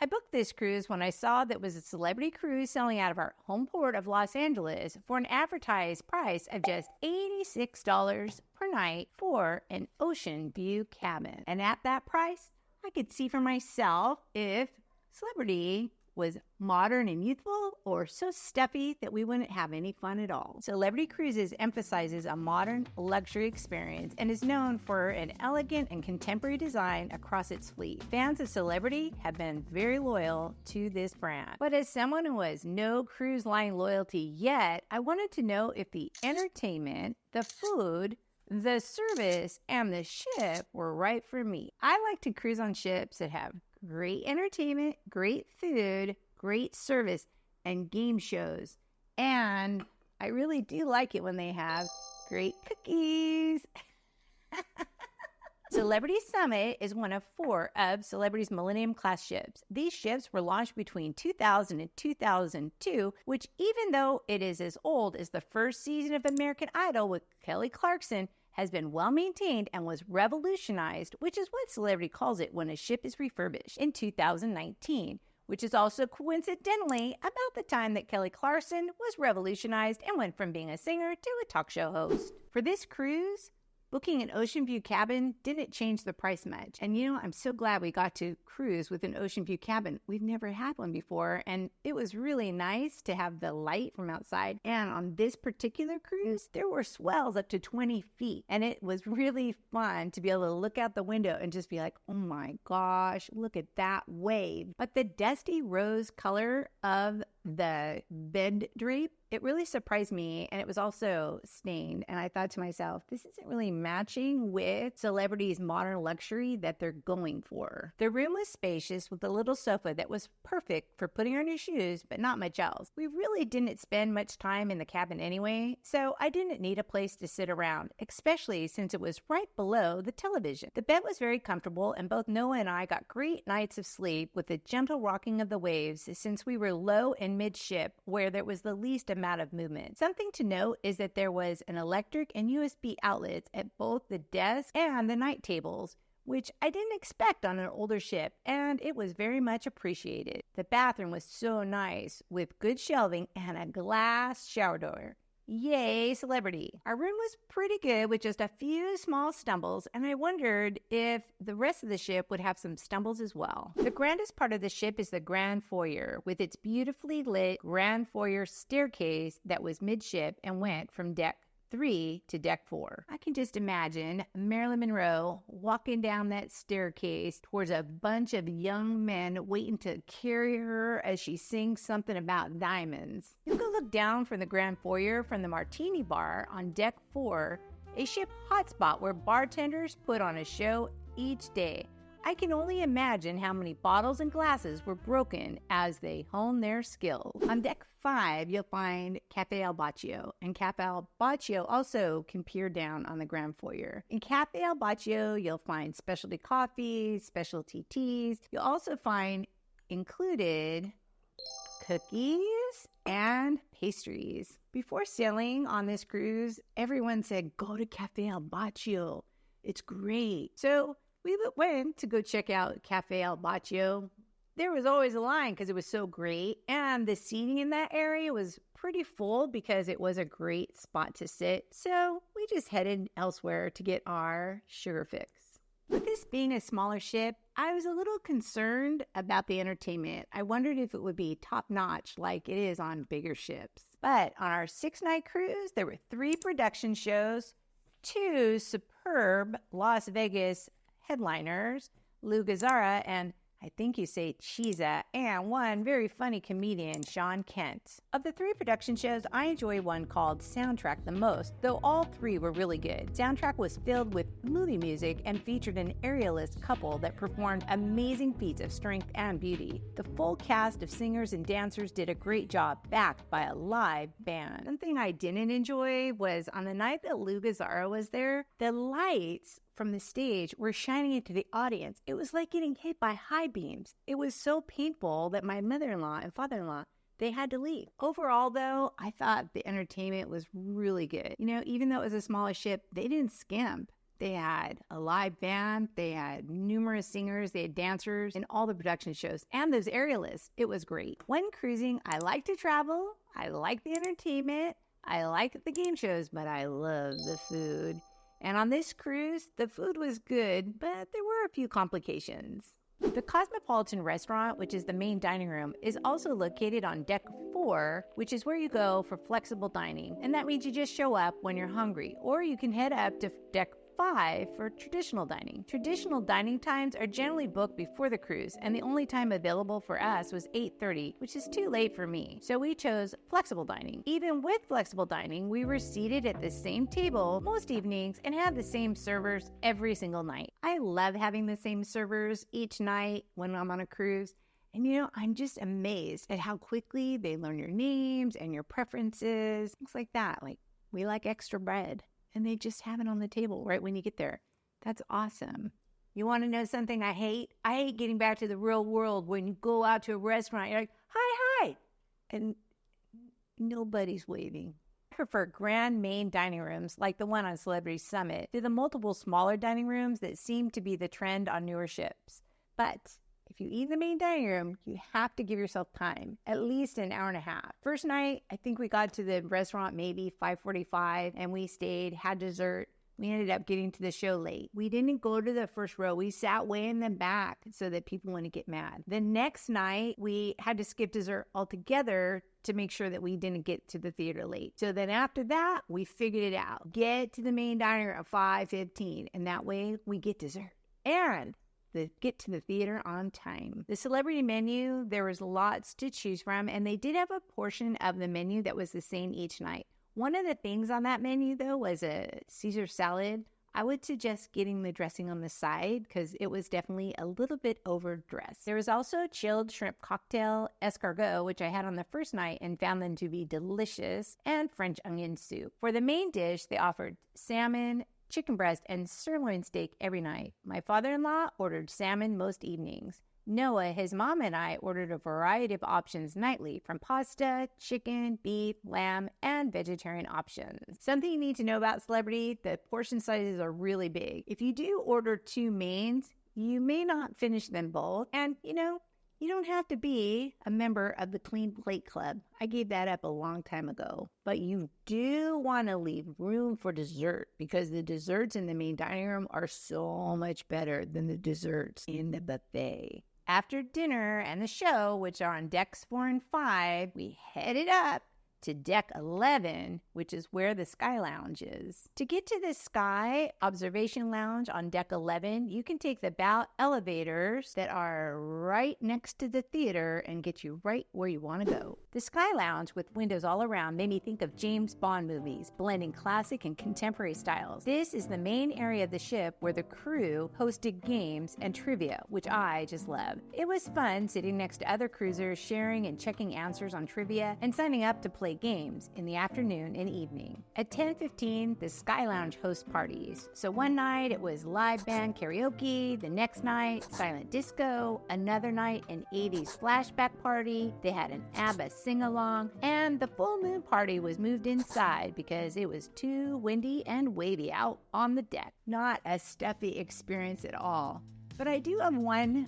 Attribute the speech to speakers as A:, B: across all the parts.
A: I booked this cruise when I saw that was a celebrity cruise sailing out of our home port of Los Angeles for an advertised price of just $86 per night for an ocean view cabin. And at that price, I could see for myself if Celebrity was modern and youthful or so stuffy that we wouldn't have any fun at all. Celebrity Cruises emphasizes a modern luxury experience and is known for an elegant and contemporary design across its fleet. Fans of Celebrity have been very loyal to this brand. But as someone who has no cruise line loyalty yet, I wanted to know if the entertainment, the food, the service, and the ship were right for me. I like to cruise on ships that have great entertainment, great food, great service, and game shows. And I really do like it when they have great cookies. Celebrity Summit is one of 4 of Celebrity's Millennium class ships. These ships were launched between 2000 and 2002, which even though it is as old as the first season of American Idol with Kelly Clarkson, has been well maintained and was revolutionized, which is what Celebrity calls it when a ship is refurbished, in 2019, which is also coincidentally about the time that Kelly Clarkson was revolutionized and went from being a singer to a talk show host. For this cruise, booking an ocean view cabin didn't change the price much. And I'm so glad we got to cruise with an ocean view cabin. We've never had one before, and it was really nice to have the light from outside. And on this particular cruise, there were swells up to 20 feet. And it was really fun to be able to look out the window and just be like, oh my gosh, look at that wave. But the dusty rose color of the bed drape, it really surprised me, and it was also stained. And I thought to myself, this isn't really matching with Celebrity's modern luxury that they're going for. The room was spacious with a little sofa that was perfect for putting on your shoes, but not much else. We really didn't spend much time in the cabin anyway, so I didn't need a place to sit around, especially since it was right below the television. The bed was very comfortable, and both Noah and I got great nights of sleep with the gentle rocking of the waves since we were low and midship where there was the least amount of movement. Something to note is that there was an electric and USB outlets at both the desk and the night tables, which I didn't expect on an older ship, and it was very much appreciated. The bathroom was so nice with good shelving and a glass shower door. Yay, Celebrity. Our room was pretty good with just a few small stumbles, and I wondered if the rest of the ship would have some stumbles as well. The grandest part of the ship is the Grand Foyer, with its beautifully lit Grand Foyer staircase that was midship and went from deck 3 to deck 4. I can just imagine Marilyn Monroe walking down that staircase towards a bunch of young men waiting to carry her as she sings something about diamonds. You can look down from the Grand Foyer from the Martini Bar on deck 4, a ship hotspot where bartenders put on a show each day. I can only imagine how many bottles and glasses were broken as they honed their skills. On deck 5, you'll find Cafe Al Bacio, and Cafe Al Bacio also can peer down on the Grand Foyer. In Cafe Al Bacio, you'll find specialty coffees, specialty teas. You'll also find included cookies and pastries. Before sailing on this cruise, everyone said, go to Cafe Al Bacio. It's great. So we went to go check out Cafe Al Bacio. There was always a line because it was so great, and the seating in that area was pretty full because it was a great spot to sit. So we just headed elsewhere to get our sugar fix. With this being a smaller ship, I was a little concerned about the entertainment. I wondered if it would be top-notch like it is on bigger ships. But on our 6-night cruise, there were 3 production shows, 2 superb Las Vegas headliners, Lou Gazzara and I think you say Chiza, and one very funny comedian, Sean Kent. Of the 3 production shows, I enjoy one called Soundtrack the most, though all 3 were really good. Soundtrack was filled with movie music and featured an aerialist couple that performed amazing feats of strength and beauty. The full cast of singers and dancers did a great job, backed by a live band. One thing I didn't enjoy was on the night that Lou Gazzara was there, the lights from the stage were shining into the audience. It was like getting hit by high beams. It was so painful that my mother-in-law and father-in-law, they had to leave. Overall, though, I thought the entertainment was really good. Even though it was a smaller ship, they didn't skimp. They had a live band, they had numerous singers, they had dancers, and all the production shows, and those aerialists. It was great. When cruising, I like to travel, I like the entertainment, I like the game shows, but I love the food. And on this cruise, the food was good, but there were a few complications. The Cosmopolitan restaurant, which is the main dining room, is also located on deck 4, which is where you go for flexible dining. And that means you just show up when you're hungry, or you can head up to deck 5 for traditional dining. Traditional dining times are generally booked before the cruise, and the only time available for us was 8:30, which is too late for me. So we chose flexible dining. Even with flexible dining, we were seated at the same table most evenings and had the same servers every single night. I love having the same servers each night when I'm on a cruise. And I'm just amazed at how quickly they learn your names and your preferences, things like that. Like, we like extra bread. And they just have it on the table right when you get there. That's awesome. You want to know something I hate? I hate getting back to the real world when you go out to a restaurant. You're like, hi. And nobody's waving. I prefer grand main dining rooms like the one on Celebrity Summit to the multiple smaller dining rooms that seem to be the trend on newer ships. But if you eat in the main dining room, you have to give yourself time, at least an hour and a half. First night, I think we got to the restaurant maybe 5:45, and we stayed, had dessert. We ended up getting to the show late. We didn't go to the first row. We sat way in the back so that people wouldn't get mad. The next night, we had to skip dessert altogether to make sure that we didn't get to the theater late. So then after that, we figured it out. Get to the main dining room at 5:15, and that way we get dessert. And get to the theater on time. The celebrity menu, there was lots to choose from, and they did have a portion of the menu that was the same each night. One of the things on that menu, though, was a Caesar salad. I would suggest getting the dressing on the side because it was definitely a little bit overdressed. There was also a chilled shrimp cocktail, escargot, which I had on the first night and found them to be delicious, and French onion soup. For the main dish, they offered salmon, chicken breast, and sirloin steak every night. My father-in-law ordered salmon most evenings. Noah, his mom, and I ordered a variety of options nightly, from pasta, chicken, beef, lamb, and vegetarian options. Something you need to know about Celebrity, the portion sizes are really big. If you do order 2 mains, you may not finish them both. And, you don't have to be a member of the Clean Plate Club. I gave that up a long time ago. But you do want to leave room for dessert because the desserts in the main dining room are so much better than the desserts in the buffet. After dinner and the show, which are on decks 4 and 5, we headed up to deck 11, which is where the Sky Lounge is. To get to the Sky Observation Lounge on deck 11, you can take the bow elevators that are right next to the theater and get you right where you want to go. The Sky Lounge, with windows all around, made me think of James Bond movies, blending classic and contemporary styles. This is the main area of the ship where the crew hosted games and trivia, which I just love. It was fun sitting next to other cruisers, sharing and checking answers on trivia, and signing up to play games in the afternoon and evening. At 10:15, the Sky Lounge hosts parties. So one night it was live band karaoke, the next night silent disco, another night an 80s flashback party, they had an ABBA sing-along, and the full moon party was moved inside because it was too windy and wavy out on the deck. Not a stuffy experience at all. But I do have one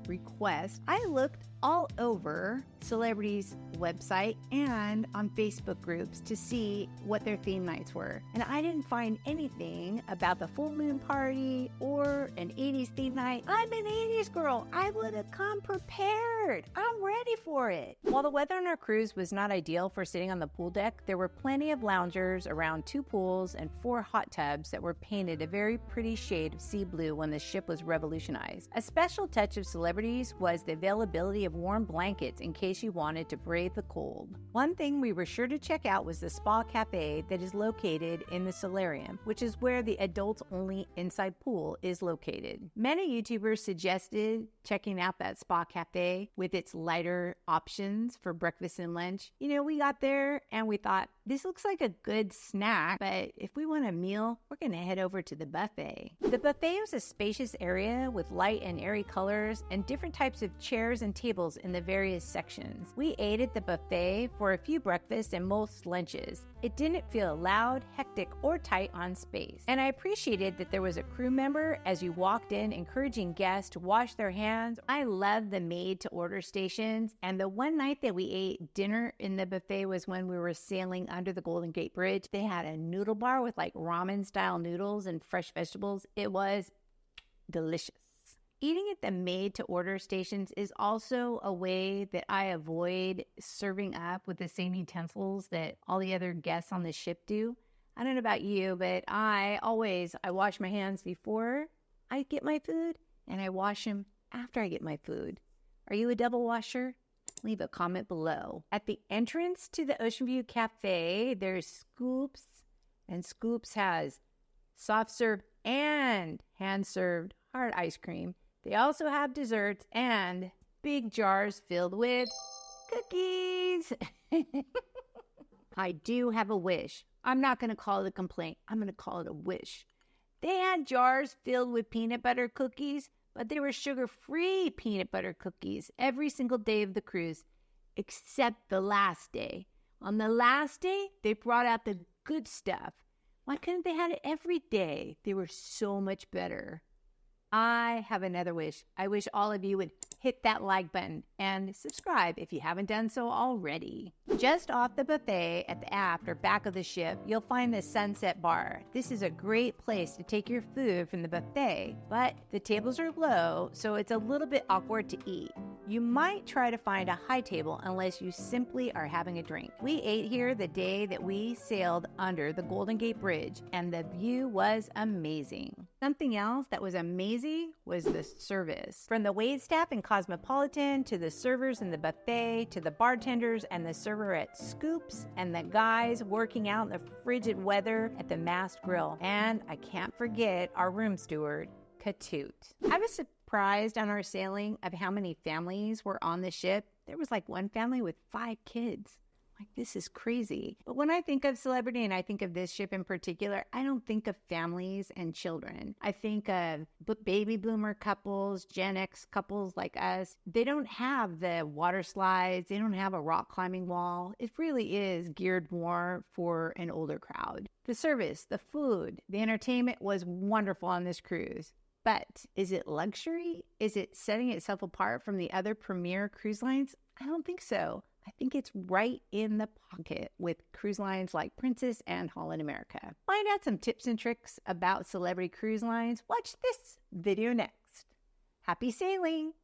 A: request. I looked all over Celebrity's website and on Facebook groups to see what their theme nights were. And I didn't find anything about the full moon party or an 80s theme night. I'm an 80s girl. I would have come prepared. I'm ready for it. While the weather on our cruise was not ideal for sitting on the pool deck, there were plenty of loungers around 2 pools and 4 hot tubs that were painted a very pretty shade of sea blue when the ship was revolutionized. A special touch of Celebrities was the availability of warm blankets in case you wanted to brave the cold. One thing we were sure to check out was the spa cafe that is located in the Solarium, which is where the adults-only inside pool is located. Many YouTubers suggested checking out that spa cafe with its lighter options for breakfast and lunch. You know, we got there and we thought, this looks like a good snack, but if we want a meal, we're going to head over to the buffet. The buffet was a spacious area with light and airy colors and different types of chairs and tables in the various sections. We ate at the buffet for a few breakfasts and most lunches. It didn't feel loud, hectic, or tight on space. And I appreciated that there was a crew member as you walked in encouraging guests to wash their hands. I love the made-to-order stations. And the one night that we ate dinner in the buffet was when we were sailing under the Golden Gate Bridge. They had a noodle bar with like ramen-style noodles and fresh vegetables. It was delicious. Eating at the made-to-order stations is also a way that I avoid serving up with the same utensils that all the other guests on the ship do. I don't know about you, but I wash my hands before I get my food, and I wash them after I get my food. Are you a double washer? Leave a comment below. At the entrance to the Ocean View Cafe, there's Scoops, and Scoops has soft serve and hand-served hard ice cream. They also have desserts and big jars filled with cookies. I do have a wish. I'm not going to call it a complaint. I'm going to call it a wish. They had jars filled with peanut butter cookies, but they were sugar-free peanut butter cookies every single day of the cruise, except the last day. On the last day, they brought out the good stuff. Why couldn't they have it every day? They were so much better. I have another wish. I wish all of you would hit that like button and subscribe if you haven't done so already. Just off the buffet at the aft or back of the ship, you'll find the Sunset Bar. This is a great place to take your food from the buffet, but the tables are low, so it's a little bit awkward to eat. You might try to find a high table unless you simply are having a drink. We ate here the day that we sailed under the Golden Gate Bridge, and the view was amazing. Something else that was amazing was the service. From the waitstaff in Cosmopolitan to the servers in the buffet to the bartenders and the server at Scoops and the guys working out in the frigid weather at the Mast Grill. And I can't forget our room steward, Katoot. I was surprised on our sailing of how many families were on the ship. There was like one family with 5 kids. Like, this is crazy. But when I think of celebrity and I think of this ship in particular, I don't think of families and children. I think of baby boomer couples, Gen X couples like us. They don't have the water slides. They don't have a rock climbing wall. It really is geared more for an older crowd. The service, the food, the entertainment was wonderful on this cruise. But is it luxury? Is it setting itself apart from the other premier cruise lines? I don't think so. I think it's right in the pocket with cruise lines like Princess and Holland America. Find out some tips and tricks about celebrity cruise lines. Watch this video next. Happy sailing!